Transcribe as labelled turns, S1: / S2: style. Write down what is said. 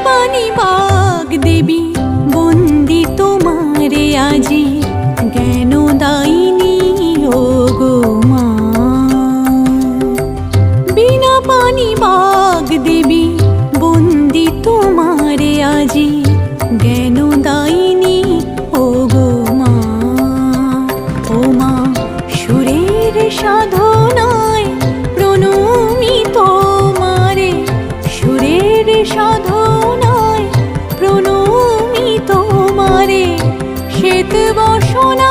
S1: পানি বাগ দেবী বন্দি তোমারে আজি জ্ঞান দায়িনী ও গো মা। বিনা পানি বাগ দেবী বন্দি তোমারে আজি জ্ঞান দায়িনী ও গো মা। ও মা সুরের সাধনায় প্রণমি তোমারে, সুরের সাধনায় প্রণমি তোমারে। শ্বেত বসনা